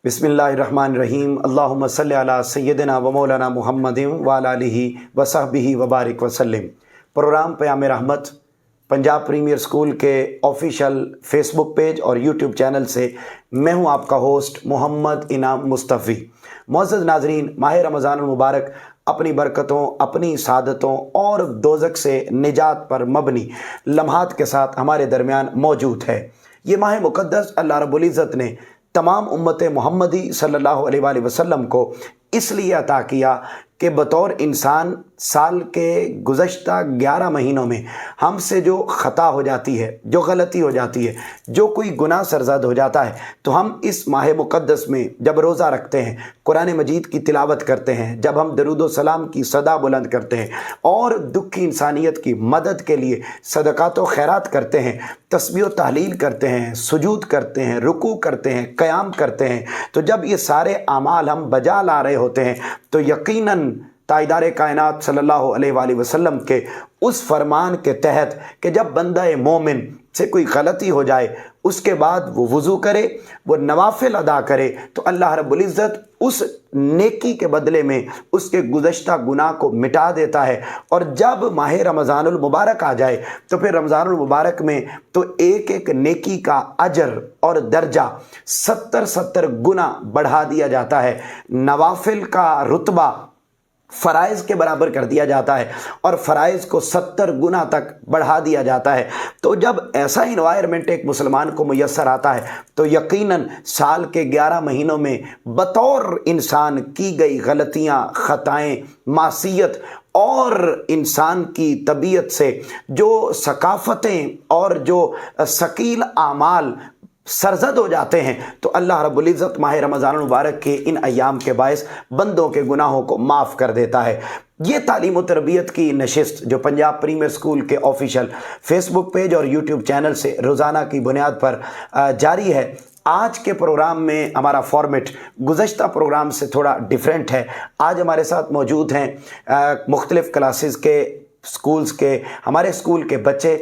बिस्मिल्लाहिर्रहमानिर्रहीम। अल्लाहुम्मा सल्लि अला सय्यदिना व मौलाना मुहम्मदिन व अला आलिहि व सहबिहि व बारिक वसल्लम। प्रोग्राम क़याम रहमत पंजाब प्रीमियर स्कूल के ऑफिशियल फेसबुक पेज और यूट्यूब चैनल से मैं हूं आपका होस्ट मोहम्मद इनाम मुस्तफ़ी। मुअज़्ज़ज़ नाज़रीन, माह रमज़ान मुबारक अपनी बरकतों, अपनी सादतों और दोज़ख से निजात पर मबनी लम्हात के साथ हमारे दरमियान मौजूद है। ये माह मुक़द्दस अल्लाह रब्बुल इज़्ज़त ने तमाम उम्मत मोहम्मदी सल्लल्लाहु अलैहि वसल्लम को इसलिए अता किया कि बतौर इंसान साल के गुज़श्ता 11 महीनों में हमसे जो ख़ता हो जाती है, जो गलती हो जाती है, जो कोई गुनाह सरज़द हो जाता है, तो हम इस माह मुक़द्दस में जब रोज़ा रखते हैं, कुरान मजीद की तिलावत करते हैं, जब हम दरूद व सलाम की सदा बुलंद करते हैं और दुखी इंसानियत की मदद के लिए सदक़ात व खैरात करते हैं, तस्बीह व तहलील करते हैं, सुजूद करते हैं, रुकू करते हैं, क़याम करते हैं, तो जब ये सारे अमाल हम बजा ला रहे होते हैं तो यकीनन ताइदार कायनात सल्लल्लाहु अलैहि वसल्लम के उस फरमान के तहत कि जब बंदा मोमिन से कोई गलती हो जाए उसके बाद वो वज़ू करे, वो नवाफिल अदा करे, तो अल्लाह रब्बुल इज़्ज़त उस नेकी के बदले में उसके गुज़श्ता गुनाह को मिटा देता है। और जब माह रमज़ानुल मुबारक आ जाए तो फिर रमज़ानुल मुबारक में तो एक एक नेकी का अजर और दर्जा 70 गुना बढ़ा दिया जाता है, नवाफिल का रुतबा फ़राइज़ के बराबर कर दिया जाता है और फ़राइज़ को 70 गुना तक बढ़ा दिया जाता है। तो जब ऐसा इन्वायरमेंट एक मुसलमान को मुयस्सर आता है तो यकीनन साल के 11 महीनों में बतौर इंसान की गई गलतियां, ख़ताएँ, मासियत और इंसान की तबीयत से जो सकाफ़तें और जो सकील आमाल सरजद हो जाते हैं, तो अल्लाह रब्बुल इज़्ज़त माह रमज़ान मुबारक के इन अय्याम के बायस बंदों के गुनाहों को माफ़ कर देता है। ये तालीम व तरबियत की नशिस्त जो पंजाब प्रीमियर स्कूल के ऑफिशियल फेसबुक पेज और यूट्यूब चैनल से रोज़ाना की बुनियाद पर जारी है। आज के प्रोग्राम में हमारा फॉर्मेट गुज़श्ता प्रोग्राम से थोड़ा डिफरेंट है। आज हमारे साथ मौजूद हैं मुख्तलिफ़ क्लासेस के स्कूल्स के हमारे स्कूल के बच्चे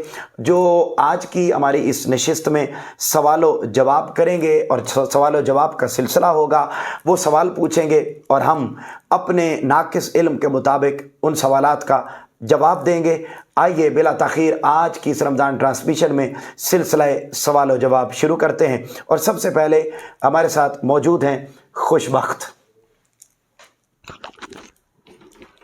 जो आज की हमारी इस नशिस्त में सवालों जवाब करेंगे और सवालों जवाब का सिलसिला होगा। वो सवाल पूछेंगे और हम अपने नाक़िस इल्म के मुताबिक उन सवालात का जवाब देंगे। आइए बिला ताख़ीर आज की इस रमज़ान ट्रांसमिशन में सिलसिला सवाल जवाब शुरू करते हैं। और सबसे पहले हमारे साथ मौजूद हैं खुशबख्त।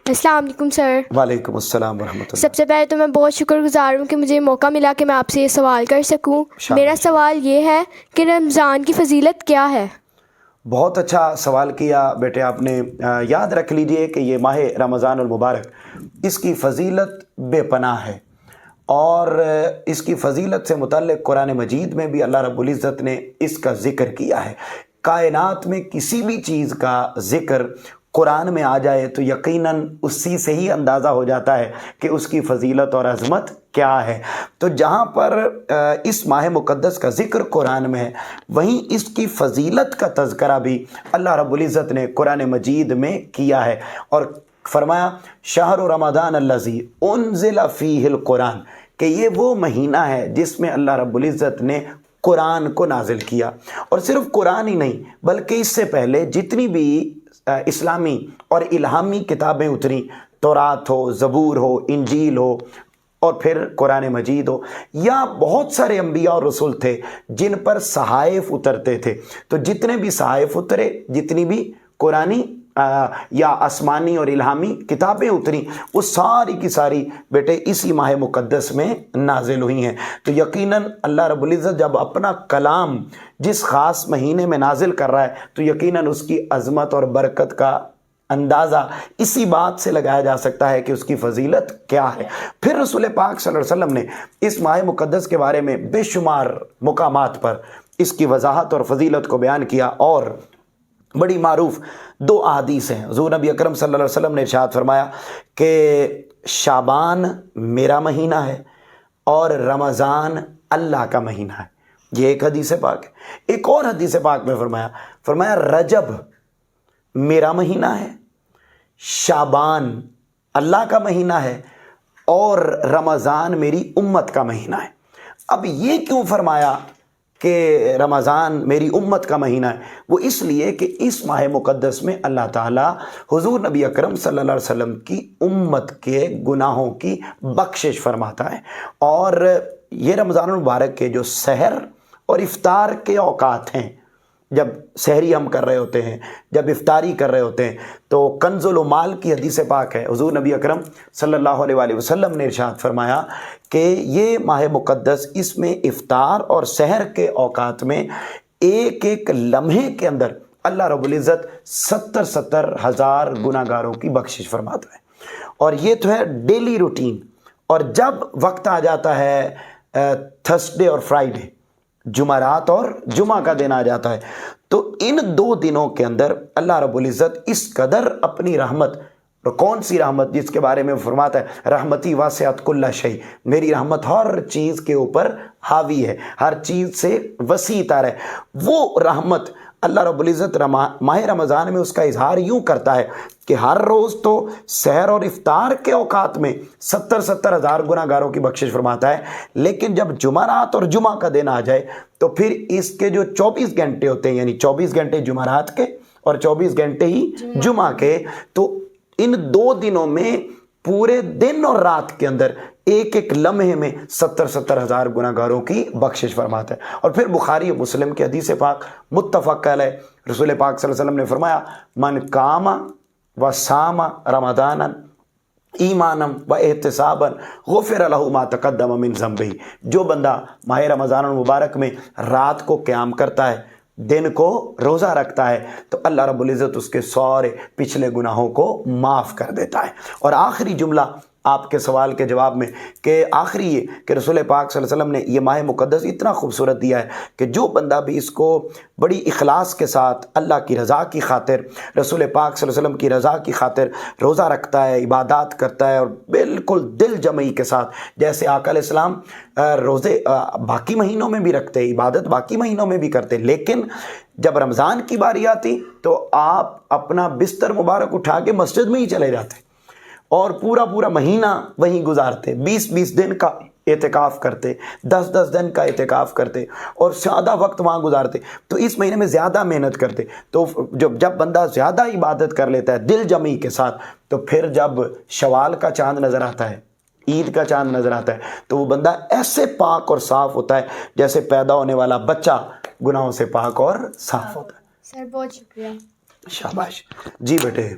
अस्सलाम वालेकुम सर। वालेकुम अस्सलाम वरहमतुल्लाह। सबसे पहले तो मैं बहुत शुक्रगुज़ार हूँ कि मुझे मौका मिला कि मैं आपसे ये सवाल कर सकूँ। मेरा सवाल ये है कि रमज़ान की फ़जीलत क्या है? बहुत अच्छा सवाल किया बेटे आपने। याद रख लीजिए कि ये माह रमज़ानुल मुबारक, इसकी फ़जीलत बेपनाह है और इसकी फ़जीलत से मुतल्लिक़ कुरान मजीद में भी अल्लाह रब्बुल इज़्ज़त ने इसका ज़िक्र किया है। कायनात में किसी भी चीज़ का ज़िक्र कुरान में आ जाए तो यकीनन उसी से ही अंदाज़ा हो जाता है कि उसकी फ़जीलत और अज़मत क्या है। तो जहाँ पर इस माह मुक़द्दस का ज़िक्र कुरान में है, वहीं इसकी फ़जीलत का तज़करा भी अल्लाह रब्बुल इज़्ज़त ने कुरान मजीद में किया है और फरमाया शहर रमज़ान अल्लज़ी उन्ज़िल फ़ीहिल कुरान, कि ये वो महीना है जिसमें अल्लाह रब्बुल इज़्ज़त ने कुरान को नाजिल किया। और सिर्फ़ कुरान ही नहीं बल्कि इससे पहले जितनी भी इस्लामी और इल्हामी किताबें उतरी, तौरात हो, ज़बूर हो, इंजील हो और फिर कुरान मजीद हो, या बहुत सारे अंबिया और रसूल थे जिन पर सहाइफ उतरते थे। तो जितने भी सहाइफ उतरे, जितनी भी कुरानी या आसमानी और इल्हामी किताबें उतरी, वो सारी की सारी बेटे इसी माह मुक़द्दस में नाजिल हुई हैं। तो यकीनन अल्लाह रब्बुल इज़्ज़त जब अपना कलाम जिस ख़ास महीने में नाजिल कर रहा है तो यकीनन उसकी अज़मत और बरकत का अंदाज़ा इसी बात से लगाया जा सकता है कि उसकी फ़जीलत क्या है। फिर रसूल पाक सल्लल्लाहु अलैहि वसल्लम ने इस माह मुक़द्दस के बारे में बेशुमार मुकामात पर इसकी वजाहत और फ़जीलत को बयान किया और बड़ी मारूफ 2 अहादीस हैं। हुज़ूर नबी अकरम सल्लल्लाहु अलैहि वसल्लम ने इरशाद फरमाया कि शाबान मेरा महीना है और रमज़ान अल्लाह का महीना है। ये एक हदीस पाक है। एक और हदीस पाक में फरमाया रजब मेरा महीना है, शाबान अल्लाह का महीना है और रमज़ान मेरी उम्मत का महीना है। अब ये क्यों फरमाया کہ رمضان میری امت کا مہینہ ہے، وہ اس لیے کہ اس ماہ مقدس میں اللہ تعالیٰ حضور نبی اکرم صلی اللہ علیہ وسلم کی امت کے گناہوں کی بخشش فرماتا ہے۔ اور یہ رمضان المبارک کے جو سحر اور افطار کے اوقات ہیں، جب سحری ہم کر رہے ہوتے ہیں، جب افطاری کر رہے ہوتے ہیں، تو کنز المال کی حدیث پاک ہے، حضور نبی اکرم صلی اللہ علیہ وآلہ وسلم نے ارشاد فرمایا کہ یہ ماہ مقدس، اس میں افطار اور سحر کے اوقات میں ایک ایک لمحے کے اندر اللہ رب العزت 70 ہزار گناہ گاروں کی بخشش فرماتا ہے۔ اور یہ تو ہے ڈیلی روٹین۔ اور جب وقت آ جاتا ہے تھرسڈے اور فرائیڈے، جمعرات اور جمعہ کا دن آ جاتا ہے، تو ان 2 دنوں کے اندر اللہ رب العزت اس قدر اپنی رحمت، اور کون سی رحمت جس کے بارے میں فرماتا ہے رحمتی واسعت کل شیء، میری رحمت ہر چیز کے اوپر حاوی ہے، ہر چیز سے وسیع تر ہے، وہ رحمت اللہ رب العزت ماہ رمضان میں اس کا اظہار یوں کرتا ہے کہ ہر روز تو سحر اور افطار کے اوقات میں 70 ہزار گناہ گاروں کی بخشش فرماتا ہے، لیکن جب جمعرات اور جمعہ کا دن آ جائے تو پھر اس کے جو 24 گھنٹے ہوتے ہیں، یعنی 24 گھنٹے جمعرات کے اور 24 گھنٹے ہی جمعہ کے، تو ان 2 دنوں میں پورے دن اور رات کے اندر ایک ایک لمحے میں 70 ہزار گناہ گاروں کی بخشش فرماتا ہے۔ اور پھر بخاری و مسلم کی حدیث پاک متفق علیہ، رسول پاک صلی اللہ علیہ وسلم نے فرمایا من قام و صام رمضان ایمانا و احتسابا غفر له ما تقدم من ذنبہ، جو بندہ ماہ رمضان المبارک میں رات کو قیام کرتا ہے، دن کو روزہ رکھتا ہے، تو اللہ رب العزت اس کے سارے پچھلے گناہوں کو معاف کر دیتا ہے۔ اور آخری جملہ آپ کے سوال کے جواب میں کہ آخری یہ کہ رسول پاک صلی اللہ علیہ وسلم نے یہ ماہ مقدس اتنا خوبصورت دیا ہے کہ جو بندہ بھی اس کو بڑی اخلاص کے ساتھ اللہ کی رضا کی خاطر، رسول پاک صلی اللہ علیہ وسلم کی رضا کی خاطر روزہ رکھتا ہے، عبادات کرتا ہے، اور بالکل دل جمعی کے ساتھ، جیسے آقا علیہ السلام روزے باقی مہینوں میں بھی رکھتے، عبادت باقی مہینوں میں بھی کرتے، لیکن جب رمضان کی باری آتی تو آپ اپنا بستر مبارک اٹھا کے مسجد میں ہی چلے جاتے اور پورا مہینہ وہیں گزارتے، 20 دن کا اعتکاف کرتے، 10 دن کا اعتکاف کرتے اور زیادہ وقت وہاں گزارتے، تو اس مہینے میں زیادہ محنت کرتے۔ تو جب بندہ زیادہ عبادت کر لیتا ہے دل جمعی کے ساتھ، تو پھر جب شوال کا چاند نظر آتا ہے، عید کا چاند نظر آتا ہے، تو وہ بندہ ایسے پاک اور صاف ہوتا ہے جیسے پیدا ہونے والا بچہ گناہوں سے پاک اور صاف ہوتا ہے۔ سر بہت شکریہ۔ شاباش جی بیٹے۔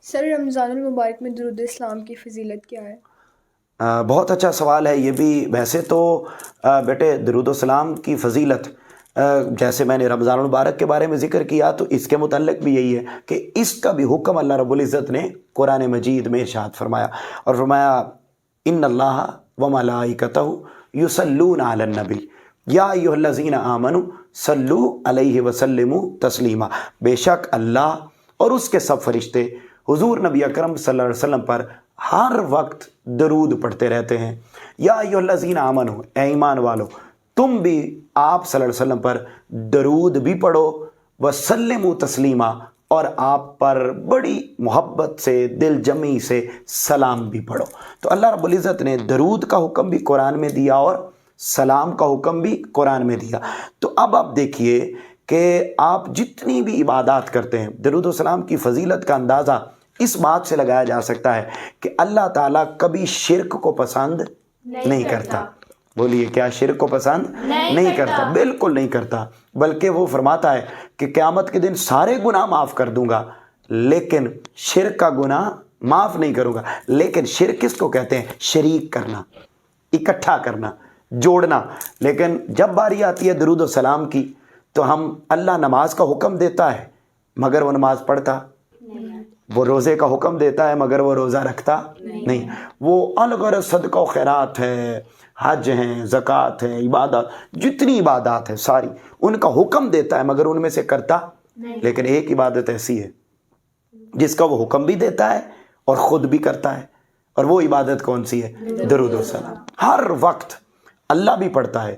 سر رمضان المبارک میں درود اسلام کی فضیلت کیا ہے؟ بہت اچھا سوال ہے یہ بھی۔ ویسے تو بیٹے درود السلام کی فضیلت، جیسے میں نے رمضان المبارک کے بارے میں ذکر کیا، تو اس کے متعلق بھی یہی ہے کہ اس کا بھی حکم اللہ رب العزت نے قرآن مجید میں ارشاد فرمایا، اور فرمایا ان اللہ و ملائکتہ یصلون علی النبی یا ایھا الذین آمنوا صلوا علیہ وسلموا تسلیما، بے شک اللہ اور اس کے سب فرشتے حضور نبی اکرم صلی اللہ علیہ وسلم پر ہر وقت درود پڑھتے رہتے ہیں۔ یا ایھا الذین آمنوا، اے ایمان والو، تم بھی آپ صلی اللہ علیہ وسلم پر درود بھی پڑھو، وسلموا تسلیما، اور آپ پر بڑی محبت سے دل جمعی سے سلام بھی پڑھو۔ تو اللہ رب العزت نے درود کا حکم بھی قرآن میں دیا اور سلام کا حکم بھی قرآن میں دیا۔ تو اب آپ دیکھیے کہ آپ جتنی بھی عبادات کرتے ہیں، درود و سلام کی فضیلت کا اندازہ اس بات سے لگایا جا سکتا ہے کہ اللہ تعالیٰ کبھی شرک کو پسند نہیں کرتا۔ بولیے، کیا شرک کو پسند نہیں کرتا؟ بالکل نہیں کرتا، بلکہ وہ فرماتا ہے کہ قیامت کے دن سارے گناہ معاف کر دوں گا، لیکن شرک کا گناہ معاف نہیں کروں گا۔ لیکن شرک کس کو کہتے ہیں؟ شریک کرنا، اکٹھا کرنا، جوڑنا۔ لیکن جب باری آتی ہے درود و سلام کی، تو ہم اللہ نماز کا حکم دیتا ہے مگر وہ نماز پڑھتا، وہ روزے کا حکم دیتا ہے مگر وہ روزہ رکھتا نہیں، وہ الغرض صدقہ و خیرات ہے، حج ہیں، زکوٰۃ ہے، عبادات، جتنی عبادات ہیں ساری ان کا حکم دیتا ہے مگر ان میں سے کرتا۔ لیکن ایک عبادت ایسی ہے جس کا وہ حکم بھی دیتا ہے اور خود بھی کرتا ہے، اور وہ عبادت کون سی ہے؟ درود و سلام۔ ہر وقت اللہ بھی پڑھتا ہے،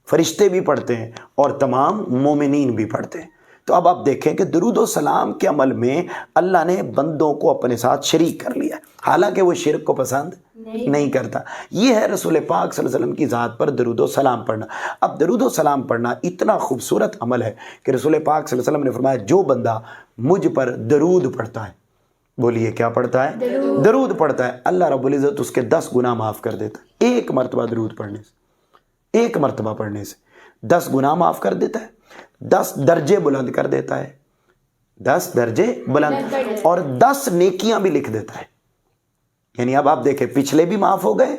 فرشتے بھی پڑھتے ہیں، اور تمام مومنین بھی پڑھتے ہیں۔ تو اب آپ دیکھیں کہ درود و سلام کے عمل میں اللہ نے بندوں کو اپنے ساتھ شریک کر لیا، حالانکہ وہ شرک کو پسند نہیں کرتا. یہ ہے رسول پاک صلی اللہ علیہ وسلم کی ذات پر درود و سلام پڑھنا. اب درود و سلام پڑھنا اتنا خوبصورت عمل ہے کہ رسول پاک صلی اللہ علیہ وسلم نے فرمایا جو بندہ مجھ پر درود پڑھتا ہے, بولیے کیا پڑھتا ہے؟ درود پڑھتا ہے, اللہ رب العزت اس کے 10 گناہ معاف کر دیتا ہے. ایک مرتبہ درود پڑھنے سے, ایک مرتبہ پڑھنے سے 10 گناہ معاف کر دیتا ہے, 10 درجے بلند کر دیتا ہے, 10 درجے بلند, اور 10 نیکیاں بھی لکھ دیتا ہے. یعنی اب آپ دیکھیں پچھلے بھی معاف ہو گئے,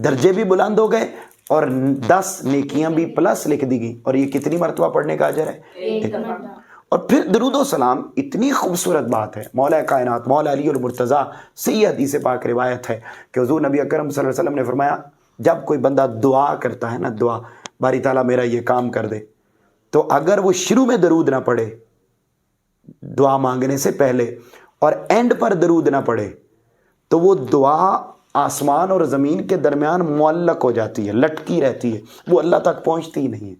درجے بھی بلند ہو گئے, اور 10 نیکیاں بھی پلس لکھ دی گئی. اور یہ کتنی مرتبہ پڑھنے کا اجر ہے؟ ایک. اور پھر درود و سلام اتنی خوبصورت بات ہے. مولا کائنات مولا علی المرتضیٰ سے یہ حدیث پاک روایت ہے کہ حضور نبی اکرم صلی اللہ علیہ وسلم نے فرمایا جب کوئی بندہ دعا کرتا ہے نا, دعا باری تعالیٰ میرا یہ کام کر دے, تو اگر وہ شروع میں درود نہ پڑھے دعا مانگنے سے پہلے اور اینڈ پر درود نہ پڑھے تو وہ دعا آسمان اور زمین کے درمیان معلق ہو جاتی ہے, لٹکی رہتی ہے, وہ اللہ تک پہنچتی ہی نہیں ہے.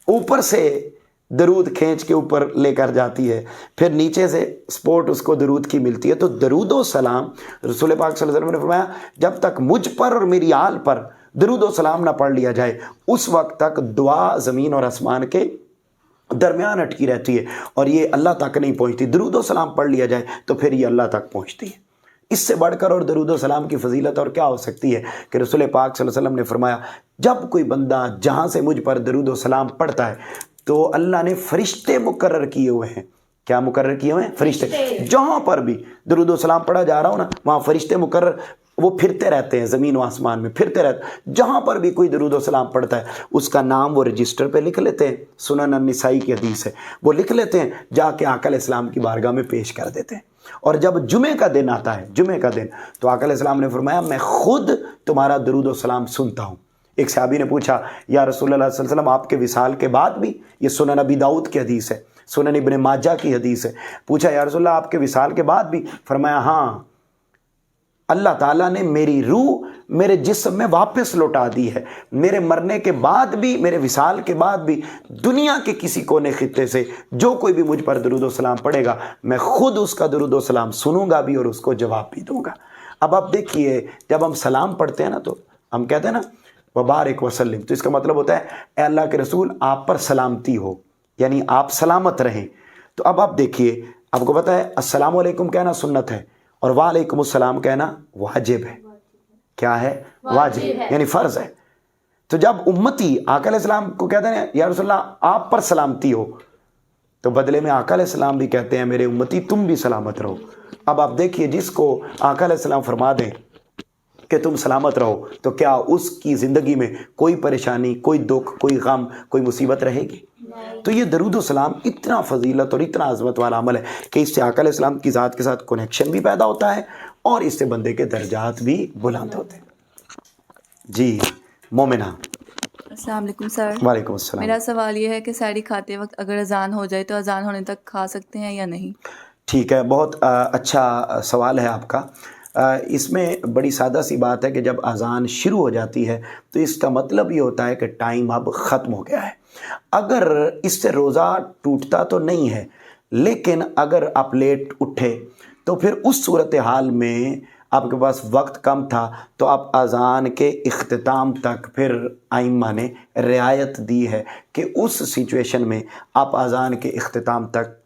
اوپر سے درود کھینچ کے اوپر لے کر جاتی ہے, پھر نیچے سے سپورٹ اس کو درود کی ملتی ہے. تو درود و سلام رسول پاک صلی اللہ علیہ وسلم نے فرمایا جب تک مجھ پر اور میری آل پر درود و سلام نہ پڑھ لیا جائے اس وقت تک دعا زمین اور آسمان کے درمیان اٹکی رہتی ہے اور یہ اللہ تک نہیں پہنچتی. درود و سلام پڑھ لیا جائے تو پھر یہ اللہ تک پہنچتی ہے. اس سے بڑھ کر اور درود و سلام کی فضیلت اور کیا ہو سکتی ہے کہ رسول پاک صلی اللہ علیہ وسلم نے فرمایا جب کوئی بندہ جہاں سے مجھ پر درود و سلام پڑھتا ہے تو اللہ نے فرشتے مقرر کیے ہوئے ہیں. کیا مقرر کیے ہوئے ہیں؟ فرشتے. جہاں پر بھی درود و سلام پڑھا جا رہا ہو نا وہاں فرشتے مقرر وہ پھرتے رہتے ہیں زمین و آسمان میں, پھرتے رہتے ہیں. جہاں پر بھی کوئی درود و سلام پڑھتا ہے اس کا نام وہ رجسٹر پہ لکھ لیتے ہیں. سنن النسائی کی حدیث ہے, وہ لکھ لیتے ہیں, جا کے آقا علیہ السلام کی بارگاہ میں پیش کر دیتے ہیں. اور جب جمعے کا دن آتا ہے, جمعے کا دن, تو آقا علیہ السلام نے فرمایا میں خود تمہارا درود و سلام سنتا ہوں. ایک صحابی نے پوچھا یا رسول اللہ صلی اللہ علیہ وسلم آپ کے وصال کے بعد بھی؟ یہ سنن ابی داؤد کی حدیث ہے, سنن ابن ماجہ کی حدیث ہے. پوچھا یا رسول اللہ آپ کے وصال کے بعد بھی؟ فرمایا ہاں, اللہ تعالیٰ نے میری روح میرے جسم میں واپس لوٹا دی ہے. میرے مرنے کے بعد بھی, میرے وصال کے بعد بھی دنیا کے کسی کونے خطے سے جو کوئی بھی مجھ پر درود و سلام پڑھے گا میں خود اس کا درود و سلام سنوں گا بھی اور اس کو جواب بھی دوں گا. اب آپ دیکھیے جب ہم سلام پڑھتے ہیں نا تو ہم کہتے ہیں نا وبارک وسلم, تو اس کا مطلب ہوتا ہے اے اللہ کے رسول آپ پر سلامتی ہو, یعنی آپ سلامت رہیں. تو اب آپ دیکھیے آپ کو پتہ ہے السلام علیکم کہنا سنت ہے اور وعلیکم السلام کہنا واجب ہے. کیا ہے؟ واجب, یعنی فرض ہے. تو جب امتی آقا علیہ السلام کو کہتے ہیں یا رسول اللہ آپ پر سلامتی ہو, تو بدلے میں آقا علیہ السلام بھی کہتے ہیں میرے امتی تم بھی سلامت رہو. اب آپ دیکھیے جس کو آقا علیہ السلام فرما دیں کہ تم سلامت رہو تو کیا اس کی زندگی میں کوئی پریشانی, کوئی دکھ, کوئی غم, کوئی مصیبت رہے گی؟ تو یہ درود و سلام اتنا فضیلت اور اتنا عظمت والا عمل ہے کہ اس سے آقا علیہ السلام کی ذات کے ساتھ کنیکشن بھی پیدا ہوتا ہے اور اس سے بندے کے درجات بھی بلند ہوتے ہیں. جی مومنہ. السلام علیکم سر. وعلیکم السلام. میرا سوال یہ ہے کہ سحری کھاتے وقت اگر اذان ہو جائے تو اذان ہونے تک کھا سکتے ہیں یا نہیں؟ ٹھیک ہے, بہت اچھا سوال ہے آپ کا. اس میں بڑی سادہ سی بات ہے کہ جب اذان شروع ہو جاتی ہے تو اس کا مطلب یہ ہوتا ہے کہ ٹائم اب ختم ہو گیا ہے. اگر اس سے روزہ ٹوٹتا تو نہیں ہے, لیکن اگر آپ لیٹ اٹھے تو پھر اس صورتحال میں آپ کے پاس وقت کم تھا تو آپ اذان کے اختتام تک پھر ائمہ نے رعایت دی ہے کہ اس سچویشن میں آپ اذان کے اختتام تک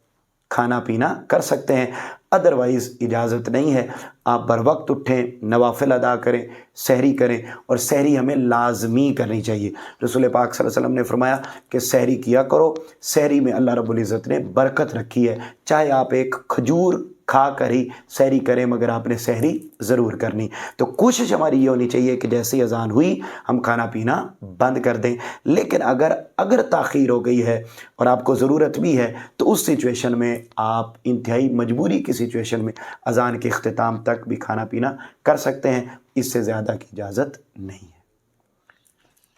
کھانا پینا کر سکتے ہیں. ادروائز اجازت نہیں ہے. آپ بر وقت اٹھیں, نوافل ادا کریں, سحری کریں, اور سحری ہمیں لازمی کرنی چاہیے. رسول پاک صلی اللہ علیہ وسلم نے فرمایا کہ سحری کیا کرو, سحری میں اللہ رب العزت نے برکت رکھی ہے. چاہے آپ ایک کھجور کھا کر ہی سحری کریں مگر آپ نے سحری ضرور کرنی. تو کوشش ہماری یہ ہونی چاہیے کہ جیسے ہی اذان ہوئی ہم کھانا پینا بند کر دیں. لیکن اگر تاخیر ہو گئی ہے اور آپ کو ضرورت بھی ہے تو اس سچویشن میں آپ انتہائی مجبوری کی سچویشن میں اذان کے اختتام تک بھی کھانا پینا کر سکتے ہیں. اس سے زیادہ کی اجازت نہیں ہے.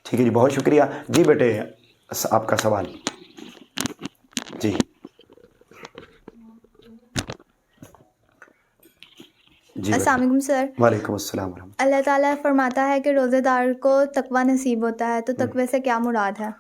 ٹھیک ہے جی, بہت شکریہ. جی بیٹے آپ کا سوال. جی جی. السلام علیکم سر. وعلیکم السلام ورحمۃ. اللہ تعالیٰ فرماتا ہے کہ روزے دار کو تقوی نصیب ہوتا ہے, تو تقوی سے کیا مراد ہے؟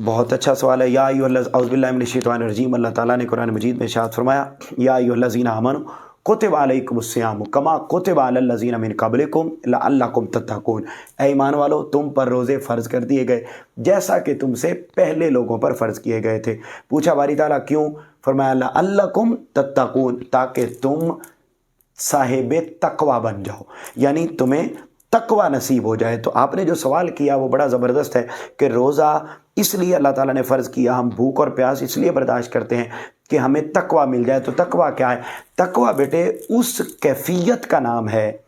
بہت اچھا سوال ہے. اعوذ باللہ من الشیطان الرجیم. اللہ تعالیٰ نے قرآن مجید میں ارشاد فرمایا یا ایھا الذین آمنوا कुतिब अलैकुमुस्सियाम कमा कुतिब अलल लज़ीना मिन क़ब्लिकुम लअल्लकुम तत्तक़ून, ऐ ईमान वालो तुम पर रोज़े फ़र्ज़ कर दिए गए जैसा कि तुमसे पहले लोगों पर फ़र्ज़ किए गए थे। पूछा बारी ताला क्यों? फरमाया लअल्लकुम तत्तक़ून, ताकि तुम साहिबे तकवा बन जाओ, यानी तुम्हें तकवा नसीब हो जाए। तो आपने जो सवाल किया वो बड़ा ज़बरदस्त है कि रोज़ा इसलिए अल्लाह ताला ने फ़र्ज़ किया, हम भूख और प्यास इसलिए बर्दाश्त करते हैं कि हमें तकवा मिल जाए। तो तकवा क्या है? तकवा बेटे उस कैफियत का नाम है,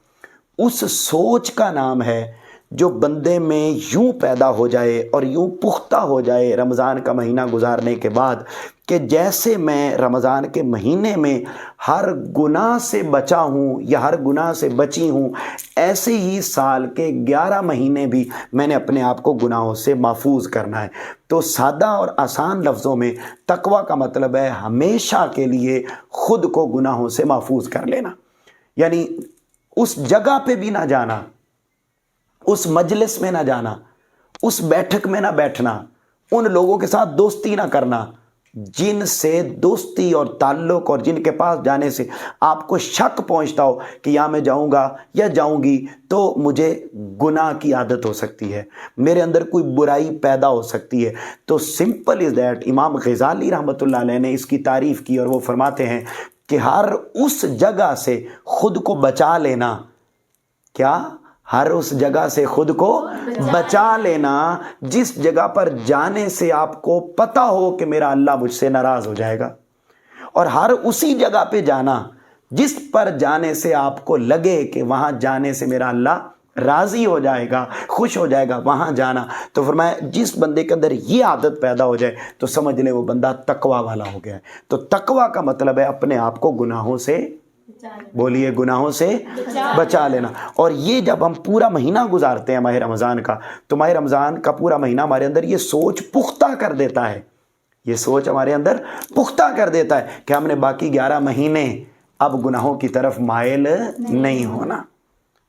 उस सोच का नाम है जो बंदे में यूं पैदा हो जाए और यूं पुख्ता हो जाए रमज़ान का महीना गुजारने के बाद कि जैसे मैं रमज़ान के महीने में हर गुनाह से बचा हूँ या हर गुनाह से बची हूँ, ऐसे ही साल के 11 महीने भी मैंने अपने आप को गुनाहों से महफूज करना है। तो सादा और आसान लफ्ज़ों में तकवा का मतलब है हमेशा के लिए ख़ुद को गुनाहों से महफूज कर लेना, यानी उस जगह पे भी ना जाना, उस मजलिस में ना जाना, उस बैठक में ना बैठना, उन लोगों के साथ दोस्ती ना करना जिनसे दोस्ती और ताल्लुक़ और जिनके पास जाने से आपको शक पहुंचता हो कि या मैं जाऊंगा या जाऊंगी तो मुझे गुनाह की आदत हो सकती है, मेरे अंदर कोई बुराई पैदा हो सकती है। तो सिंपल इज़ दैट इमाम ग़ज़ाली रहमतुल्लाह अलैह ने इसकी तारीफ़ की और वो फरमाते हैं कि हर उस जगह से ख़ुद को बचा लेना, क्या? हर उस जगह से खुद को बचा लेना जिस जगह पर जाने से आपको पता हो कि मेरा अल्लाह मुझसे नाराज़ हो जाएगा, और हर उसी जगह पे जाना जिस पर जाने से आपको लगे कि वहाँ जाने से मेरा अल्लाह राज़ी हो जाएगा, खुश हो जाएगा, वहाँ जाना। तो फरमाया जिस बंदे के अंदर ये आदत पैदा हो जाए तो समझ ले वो बंदा तकवा वाला हो गया है। तो तकवा का मतलब है अपने आप को गुनाहों से, बोलिए, गुनाहों से बचा लेना। और ये जब हम पूरा महीना गुजारते हैं माह रमज़ान का, तो माह रमज़ान का पूरा महीना हमारे अंदर ये सोच पुख्ता कर देता है, ये सोच हमारे अंदर पुख्ता कर देता है कि हमने बाकी 11 महीने अब गुनाहों की तरफ माइल नहीं होना।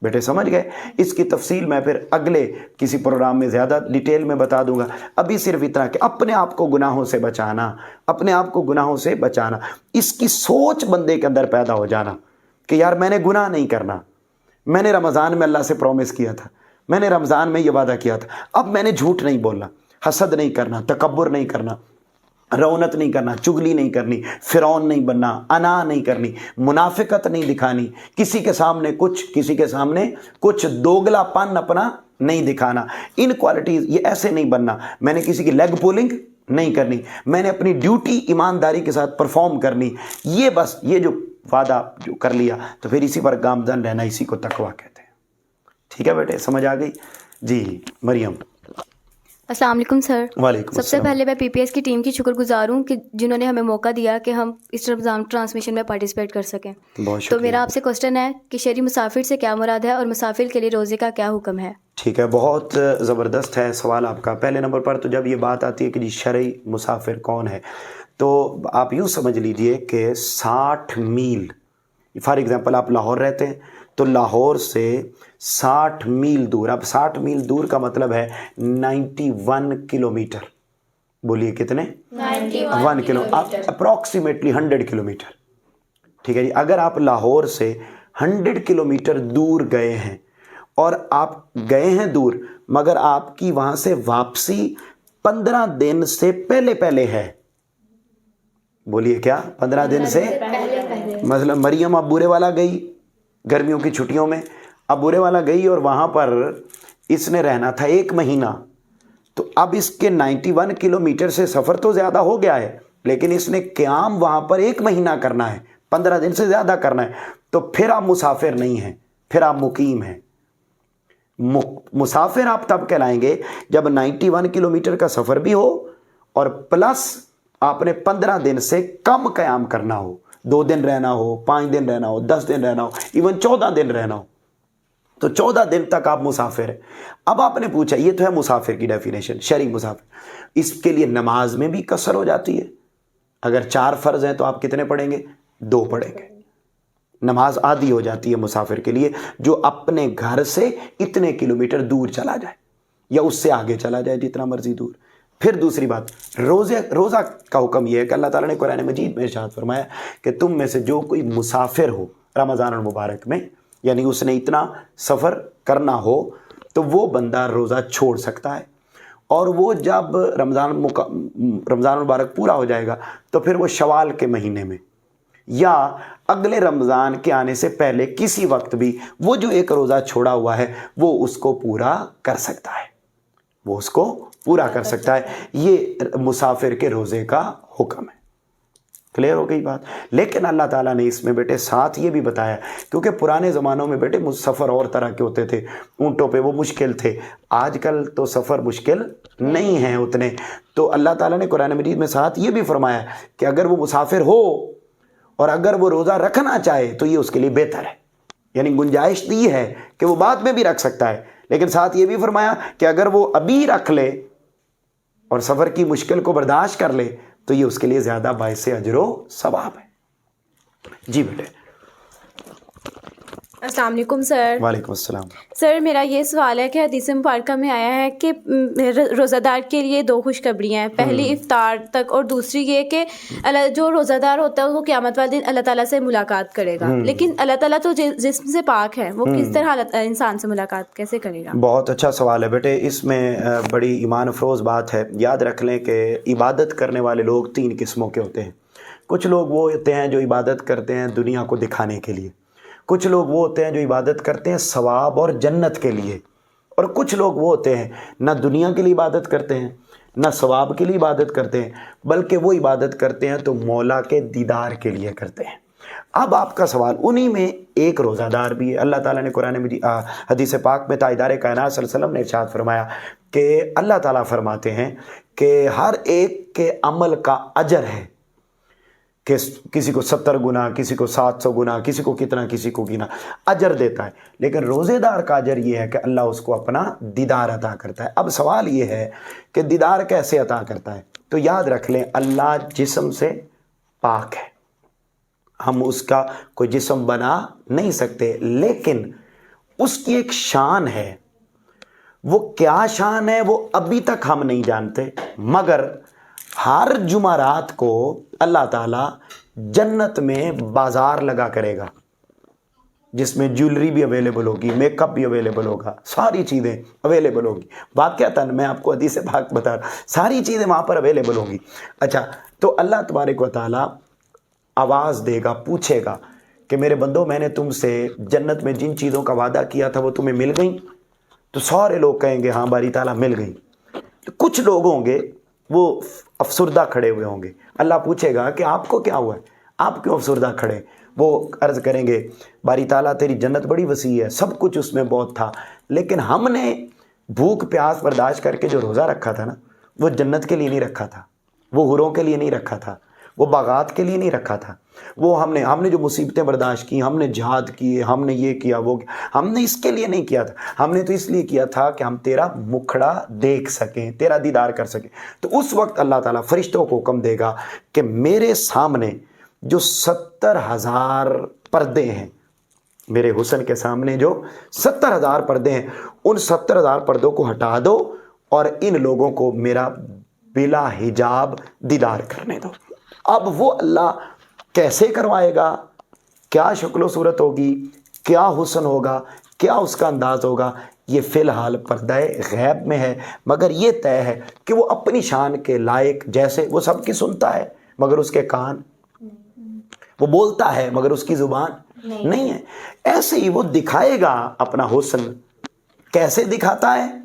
बेटे समझ गए? इसकी तफसील मैं फिर अगले किसी प्रोग्राम में ज़्यादा डिटेल में बता दूंगा। अभी सिर्फ इतना कि अपने आप को गुनाहों से बचाना, अपने आप को गुनाहों से बचाना, इसकी सोच बंदे के अंदर पैदा हो जाना कि यार मैंने गुनाह नहीं करना, मैंने रमज़ान में अल्लाह से प्रॉमिस किया था, मैंने रमज़ान में ये वादा किया था, अब मैंने झूठ नहीं बोलना, हसद नहीं करना, तकब्बुर नहीं करना, रौनत नहीं करना, चुगली नहीं करनी, फिरौन नहीं बनना, अना नहीं करनी, मुनाफिकत नहीं दिखानी, किसी के सामने कुछ, किसी के सामने कुछ, दोगलापन अपना नहीं दिखाना, इन क्वालिटीज़ ये ऐसे नहीं बनना। मैंने किसी की लेग पुलिंग नहीं करनी, मैंने अपनी ड्यूटी ईमानदारी के साथ परफॉर्म करनी, ये बस ये जो वादा जो कर लिया तो फिर इसी पर गामजन रहना, इसी को तकवा कहते हैं। ठीक है बेटे, समझ आ गई? जी मरियम। अस्सलाम वालेकुम सर। वालेकुम सबसे अस्सलाम। पहले मैं पीपीएस की टीम की शुक्रगुजार हूँ कि जिन्होंने हमें मौका दिया कि हम इस रमज़ान ट्रांसमिशन में पार्टिसिपेट कर सकें। बहुत तो शुक्रिया। मेरा आपसे क्वेश्चन है कि शहरी मुसाफिर से क्या मुराद है और मुसाफिर के लिए रोज़े का क्या हुक्म है? ठीक है, बहुत ज़बरदस्त है सवाल आपका। पहले नंबर पर तो जब ये बात आती है कि जी शरई मुसाफिर कौन है, तो आप यूँ समझ लीजिए कि 60 मील, फॉर एग्ज़ाम्पल आप लाहौर रहते हैं तो लाहौर से 60 मील दूर, अब 60 मील दूर का मतलब है 91 किलोमीटर, बोलिए कितने? 91 किलो, अप्रॉक्सीमेटली 100 किलोमीटर। ठीक है जी, अगर आप लाहौर से 100 किलोमीटर दूर गए हैं और आप गए हैं दूर मगर आपकी वहाँ से वापसी 15 दिन से पहले पहले है, बोलिए क्या? 15 दिन से मतलब मरियम अब बुरे वाला गई गर्मियों की छुट्टियों में, अब बुरे वाला गई और वहाँ पर इसने रहना था 1 महीना, तो अब इसके 91 किलोमीटर से सफ़र तो ज़्यादा हो गया है लेकिन इसने क़याम वहाँ पर 1 महीना करना है, 15 दिन से ज़्यादा करना है, तो फिर आप मुसाफिर नहीं हैं, फिर आप मुकीम हैं। मुसाफिर आप तब कहलाएंगे जब 91 किलोमीटर का सफ़र भी हो और प्लस आपने 15 दिन से कम क़याम करना हो, 2 दिन रहना हो, 5 दिन रहना हो, 10 दिन रहना हो, इवन 14 दिन रहना हो, तो 14 दिन तक आप मुसाफिर हैं। अब आपने पूछा, ये तो है मुसाफिर की डेफिनेशन, शरई मुसाफिर। इसके लिए नमाज में भी कसर हो जाती है, अगर 4 फ़र्ज़ हैं तो आप कितने पढ़ेंगे? 2 पढ़ेंगे। नमाज आधी हो जाती है मुसाफिर के लिए जो अपने घर से इतने किलोमीटर दूर चला जाए या उससे आगे चला जाए जितना मर्जी दूर। फिर दूसरी बात, रोज़ा का हुक्म ये है कि अल्लाह ताला ने कुरान मजीद में इरशाद फरमाया कि तुम में से जो कोई मुसाफिर हो रमज़ान मुबारक में, यानी उसने इतना सफ़र करना हो, तो वो बंदा रोज़ा छोड़ सकता है, और वो जब रमज़ान मुबारक पूरा हो जाएगा तो फिर वो शवाल के महीने में या अगले रमज़ान के आने से पहले किसी वक्त भी वो जो एक रोज़ा छोड़ा हुआ है वो उसको पूरा कर सकता है, वो उसको पूरा कर सकता है। ये मुसाफिर के रोज़े का हुक्म है। क्लियर हो गई बात। लेकिन अल्लाह ताला ने इसमें बेटे साथ ये भी बताया, क्योंकि पुराने ज़मानों में बेटे सफ़र और तरह के होते थे, ऊँटों पे वो मुश्किल थे, आजकल तो सफ़र मुश्किल नहीं है उतने। तो अल्लाह ताला ने कुरान मजीद में साथ ये भी फरमाया कि अगर वो मुसाफिर हो और अगर वो रोज़ा रखना चाहे तो ये उसके लिए बेहतर है, यानी गुंजाइश दी है कि वो बाद में भी रख सकता है। लेकिन साथ ये भी फरमाया कि अगर वो अभी रख ले और सफ़र की मुश्किल को बर्दाश्त कर ले तो ये उसके लिए ज़्यादा बाइस अजरो सवाब है। जी बेटे। अस्सलाम वालेकुम सर। वालेकुम अस्सलाम। सर मेरा ये सवाल है कि हदीस मुबारक में आया है कि रोज़ादार के लिए 2 खुशखबरियाँ हैं, पहली इफ्तार तक और दूसरी ये कि जो रोज़ादार होता है वो क़यामत वाले दिन अल्लाह ताला से मुलाकात करेगा। लेकिन अल्लाह ताला तो जिस्म से पाक है, वो किस तरह इंसान से मुलाकात कैसे करेगा? बहुत अच्छा सवाल है बेटे। इसमें बड़ी ईमान अफरोज़ बात है। याद रख लें कि इबादत करने वाले लोग 3 किस्मों के होते हैं। कुछ लोग वो होते हैं जो इबादत करते हैं दुनिया को दिखाने के लिए, कुछ लोग वो होते हैं जो इबादत करते हैं सवाब और जन्नत के लिए, और कुछ लोग वो होते हैं ना दुनिया के लिए इबादत करते हैं ना सवाब के लिए इबादत करते हैं, बल्कि वो इबादत करते हैं तो मौला के दीदार के लिए करते हैं। अब आपका सवाल, उन्हीं में एक रोज़ादार भी है। अल्लाह ताला ने कुरान में हदीस पाक में ताजदार कायनात सल्लल्लाहु अलैहि वसल्लम ने इरशाद फरमाया कि अल्लाह ताला फरमाते हैं कि हर एक के अमल का अजर है कि किसी को 70 गुना, किसी को 700 गुना, किसी को कितना, किसी को कितना अजर देता है। लेकिन रोज़ेदार का अजर ये है कि अल्लाह उसको अपना दीदार अता करता है। अब सवाल ये है कि दीदार कैसे अता करता है? तो याद रख लें, अल्लाह जिस्म से पाक है, हम उसका कोई जिस्म बना नहीं सकते, लेकिन उसकी एक शान है। वो क्या शान है वो अभी तक हम नहीं जानते, मगर हर जुमारात को अल्लाह ताला जन्नत में बाज़ार लगा करेगा जिसमें ज्वेलरी भी अवेलेबल होगी, मेकअप भी अवेलेबल होगा, सारी चीज़ें अवेलेबल होगी। वाक़यातन मैं आपको हदीस पाक बता रहा, सारी चीज़ें वहाँ पर अवेलेबल होंगी। अच्छा, तो अल्लाह तबारक व तआला आवाज़ देगा, पूछेगा कि मेरे बंदो, मैंने तुमसे जन्नत में जिन चीज़ों का वादा किया था वो तुम्हें मिल गई? तो सारे लोग कहेंगे हाँ बारी ताला मिल गई। तो कुछ लोग होंगे वो अफसुर्दा खड़े हुए होंगे। अल्लाह पूछेगा कि आपको क्या हुआ है, आप क्यों अफसुर्दा खड़े? वो अर्ज़ करेंगे बारी ताला तेरी जन्नत बड़ी वसी है, सब कुछ उसमें बहुत था, लेकिन हमने भूख प्यास बर्दाश्त करके जो रोज़ा रखा था ना, वो जन्नत के लिए नहीं रखा था, वो हुरों के लिए नहीं रखा था, वो बागात के लिए नहीं रखा था। वो हमने जो मुसीबतें बर्दाश्त की, हमने जिहाद किए, हमने ये किया वो किया, हमने इसके लिए नहीं किया था, हमने तो इसलिए किया था कि हम तेरा मुखड़ा देख सकें, तेरा दीदार कर सकें। तो उस वक्त अल्लाह ताला फरिश्तों को हुक्म देगा कि मेरे सामने जो 70,000 पर्दे हैं, मेरे हुस्न के सामने जो 70,000 पर्दे हैं, उन 70,000 पर्दों को हटा दो और इन लोगों को मेरा बिला हिजाब दीदार करने दो। अब वो अल्लाह कैसे करवाएगा, क्या शक्ल सूरत होगी, क्या हुस्न होगा, क्या उसका अंदाज़ होगा, ये फ़िलहाल पर्दाए गैब में है। मगर ये तय है कि वो अपनी शान के लायक, जैसे वो सबकी सुनता है मगर उसके कान, वो बोलता है मगर उसकी ज़ुबान नहीं है, ऐसे ही वो दिखाएगा अपना हुस्न। कैसे दिखाता है?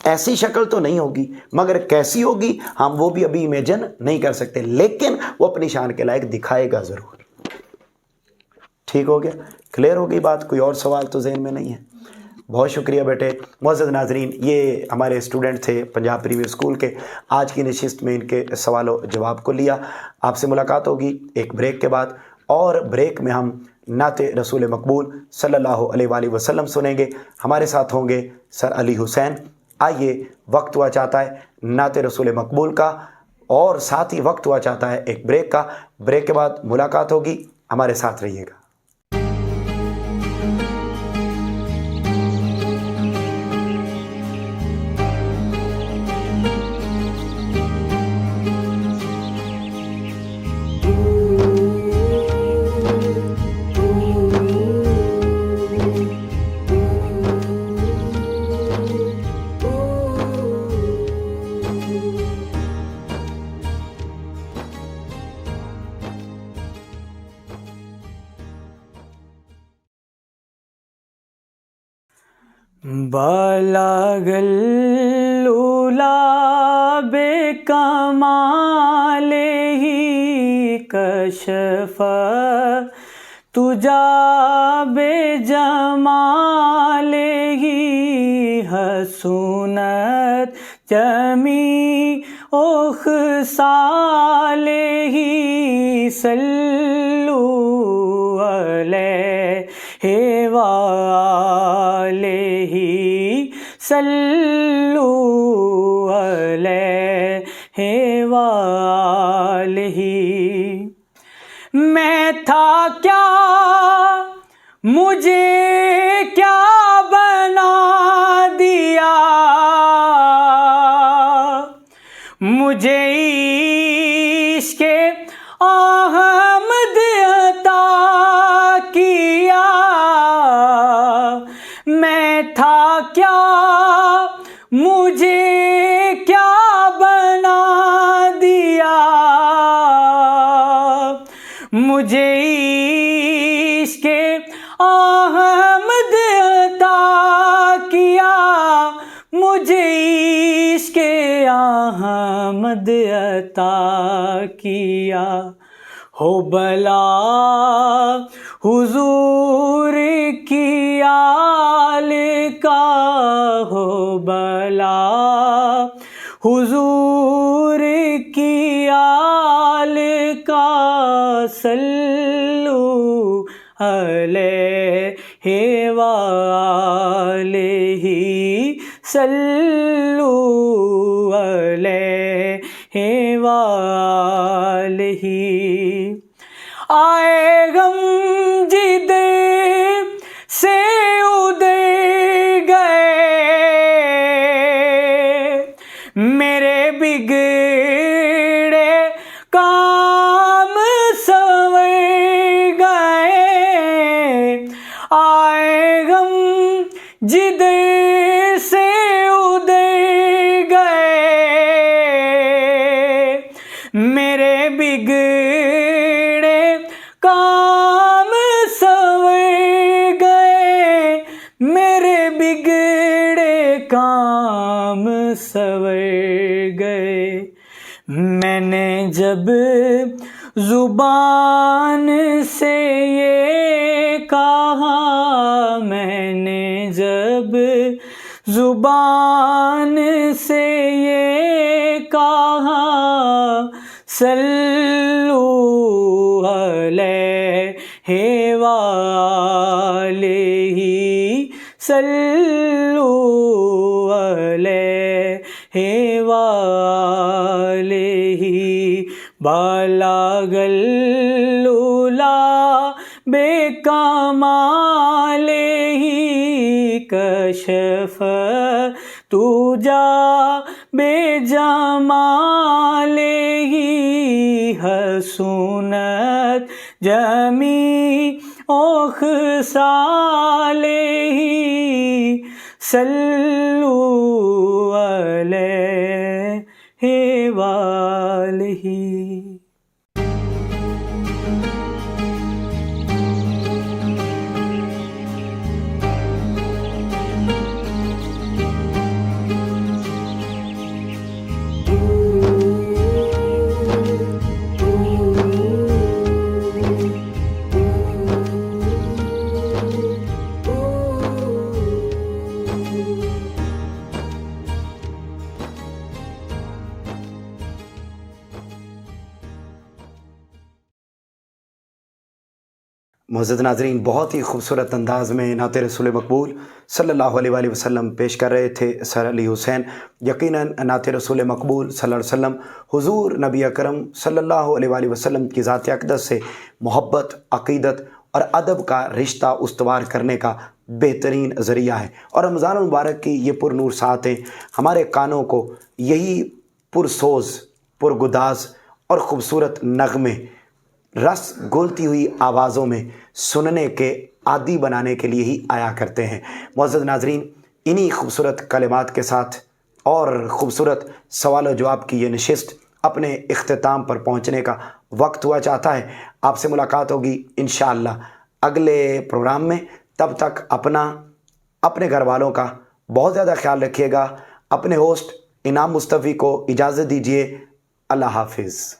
ऐसी शक्ल तो नहीं होगी, मगर कैसी होगी हम वो भी अभी इमेजिन नहीं कर सकते, लेकिन वो अपनी शान के लायक दिखाएगा ज़रूर। ठीक हो गया? क्लियर हो गई बात? कोई और सवाल तो ज़हन में नहीं है? बहुत शुक्रिया बेटे। मुअज़्ज़ज़ नाज़रीन, ये हमारे स्टूडेंट थे पंजाब प्रीमियर स्कूल के। आज की नशिस्त में इनके सवालों जवाब को लिया। आपसे मुलाकात होगी एक ब्रेक के बाद, और ब्रेक में हम नाते रसूल मकबूल सल्लल्लाहु अलैहि वसल्लम सुनेंगे। हमारे साथ होंगे सर अली हुसैन। आइए, वक्त हुआ चाहता है नाते रसूल मकबूल का, और साथ ही वक्त हुआ चाहता है एक ब्रेक का। ब्रेक के बाद मुलाकात होगी, हमारे साथ रहिएगा। بلغ العلا بکمالہ کشف تجا بجمالہ حسنت جمیع خصالہ صلو علیہ وآلہ صلو علیہ وآلہ. میں تھا کیا مجھے کیا بنا دیا، مجھے عشق احمد عطا کیا. میں تھا کیا مجھے کیا بنا دیا، مجھے عشق احمد عطا کیا، مجھے عشق احمد عطا کیا. ہو بلا حضور کی آل کا، ہو بلا حضور کی آل کا، صلو علیہ وآلہ صلو علیہ وآلہ. آئے غم جدھر سے ادھر گئے، میرے بگڑے کام سنور گئے. آئے غم جدھر سے ادھر گئے، میرے بگڑے کام سنور گئے، میرے بگڑے کام سنور گئے. میں نے جب زبان سے یہ کہا، میں نے جب زبان سے یہ کہا، صلو علیہ وآلہ صلو علیہ وآلہ. بلغ العلا بکمالہ کشف تجا بجمالہ حسنت جمیع خصالہ صلو علیہ وآلہ. معزز ناظرین، بہت ہی خوبصورت انداز میں نعت رسول مقبول صلی اللہ علیہ وآلہ وسلم پیش کر رہے تھے سر علی حسین. یقیناً نعت رسول مقبول صلی اللہ علیہ وسلم حضور نبی اکرم صلی اللہ علیہ وآلہ وسلم کی ذات اقدس سے محبت، عقیدت اور ادب کا رشتہ استوار کرنے کا بہترین ذریعہ ہے. اور رمضان المبارک کی یہ پر نور ساعتیں ہمارے کانوں کو یہی پرسوز، پرگداز اور خوبصورت نغمے رس گھولتی ہوئی آوازوں میں سننے کے عادی بنانے کے لیے ہی آیا کرتے ہیں. معزز ناظرین، انہی خوبصورت کلمات کے ساتھ اور خوبصورت سوال و جواب کی یہ نشست اپنے اختتام پر پہنچنے کا وقت ہوا چاہتا ہے. آپ سے ملاقات ہوگی انشاءاللہ اگلے پروگرام میں. تب تک اپنا، اپنے گھر والوں کا بہت زیادہ خیال رکھیے گا. اپنے ہوسٹ انعام مصطفی کو اجازت دیجیے. اللہ حافظ.